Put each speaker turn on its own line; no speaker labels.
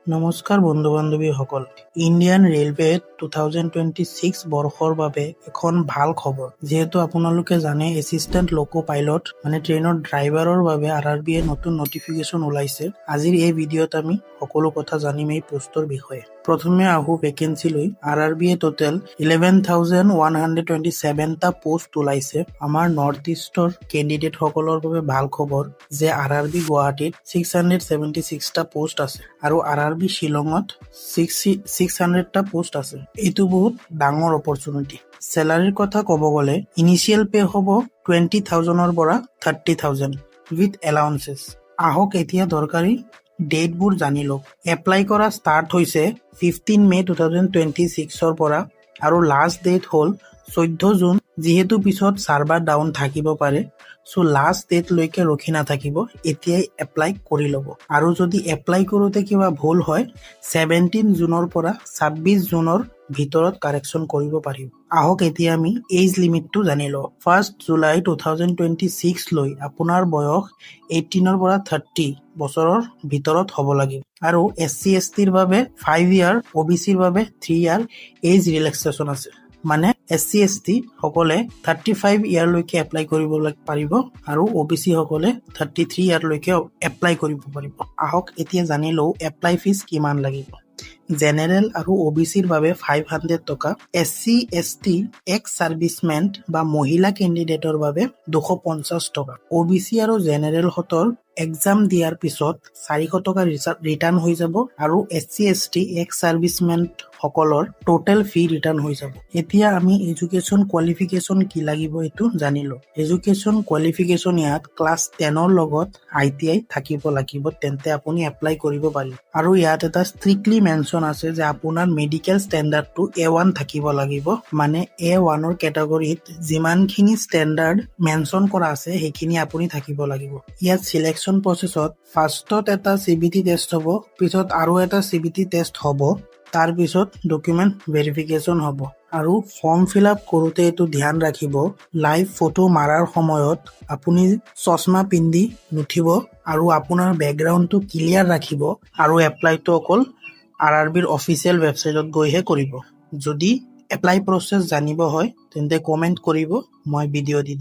নমস্কাৰ বন্ধু বান্ধৱীসকল, Indian railway 2026 বৰ্ষৰ বাবে এখন ভাল খবৰ। যিহেতু আপোনালোকে জানে এছিষ্টেণ্ট লোকো পাইলট মানে ট্ৰেইনৰ ড্ৰাইভাৰৰ বাবে RRB নতুন নটিফিকেশ্যন ওলাইছে। আজিৰ এই ভিডিঅ'ত আমি সকলো কথা জানিম এই পোষ্টৰ বিষয়ে। প্ৰথমে আহো ভেকেঞ্চিলৈ। RRB টোটেল 11,127টা পোষ্ট ওলাইছে। আমাৰ নৰ্থ ইষ্টৰ কেণ্ডিডেট সকলৰ বাবে ভাল খবৰ যে RRB গুৱাহাটীত 676টা পোষ্ট আছে আৰু RRB শ্বিলঙত 600টা পোষ্ট আছে। এইটো বহুত ডাঙৰ অপৰচুনিটি। চেলাৰীৰ কথা ক'ব গ'লে ইনিচিয়েল পে হ'ব 20,000ৰ পৰা 30,000 উইথ এলাউন্সেছ। আহক এতিয়া দৰকাৰী ডেটবোৰ জানি লওক। এপ্লাই কৰা ষ্টাৰ্ট হৈছে 15 মে 2026ৰ পৰা আৰু লাষ্ট ডেট হ'ল 14 জুন। যিহেতু পিছত চাৰ্ভাৰ ডাউন থাকিব পাৰে, চ' লাষ্ট ডেটলৈকে ৰখি নাথাকিব, এতিয়াই এপ্লাই কৰি ল'ব। আৰু যদি এপ্লাই কৰোঁতে কিবা ভুল হয় 17 জুনৰ পৰা 26 জুনৰ ভিতৰত কাৰেকশ্যন কৰিব পাৰিব। আহক এতিয়া আমি এজ লিমিটটো জানি লওঁ। 1 জুলাই 2026 লৈ আপোনাৰ বয়স 18ৰ পৰা 30 বছৰৰ ভিতৰত হ'ব লাগিব। আৰু SC STৰ বাবে 5 ইয়াৰ, OBCৰ বাবে 3 ইয়াৰ এজ ৰিলেক্সেশ্যন আছে। মানে SC ST সকলে 35 ইয়াৰলৈকে এপ্লাই কৰিব পাৰিব আৰু OBC সকলে 33 ইয়াৰলৈকে এপ্লাই কৰিব পাৰিব। আহক এতিয়া জানি লওঁ এপ্লাই ফিজ কিমান লাগিব। জেনেৰেল আৰু OBCৰ বাবে 500 টকা, SC ST এক্স ছাৰ্ভিচমেন বা মহিলা কেণ্ডিডেটৰ বাবে 250 টকা। OBC আৰু জেনেৰেল হতৰ এক্সাম দিয়াৰ পিছত 400 টকা ৰিটাৰ্ণ হৈ যাব আৰু SC ST এক্স ছাৰ্ভিচমেন সকলৰ টোটেল ফি ৰিটাৰ্ণ হৈ যাব। এতিয়া আমি এডুকেশ্যন কোৱালিফিকেশ্যন কি লাগিব এইটো জানিলো। এডুকেশ্যন কোৱালিফিকেশ্যন ইয়াত ক্লাছ 10ৰ লগত ITI থাকিব লাগিব, তেন্তে আপুনি এপ্লাই কৰিব পাৰিব। আৰু ইয়াত এটা ষ্ট্ৰিক্টলি মেনশ্যন আছে যে আপোনাৰ মেডিকেল ষ্টেণ্ডাৰ্ডটো A1 থাকিব লাগিব। মানে A1ৰ কেটেগৰীত যিমানখিনি ষ্টেণ্ডাৰ্ড মেনশ্যন কৰা আছে সেইখিনি আপুনি থাকিব লাগিব। ইয়াত চিলেকশ্যন প্ৰচেছত ফাৰ্ষ্টত এটা CBT টেষ্ট হ'ব, পিছত আৰু এটা CBT টেষ্ট হ'ব, তাৰ পিছত ডকুমেণ্ট ভেৰিফিকেশ্যন হ'ব। আৰু ফৰ্ম ফিল আপ কৰোঁতে এইটো ধ্যান ৰাখিব, লাইভ ফটো মাৰাৰ সময়ত আপুনি চশমা পিন্ধি নুঠিব আৰু আপোনাৰ বেকগ্ৰাউণ্ডটো ক্লিয়াৰ ৰাখিব। আৰু এপ্লাইটো অকল RRBৰ অফিচিয়েল ৱেবছাইটত গৈহে কৰিব। যদি এপ্লাই প্ৰচেছ জানিব হয় তেন্তে কমেণ্ট কৰিব, মই ভিডিঅ' দি দিম।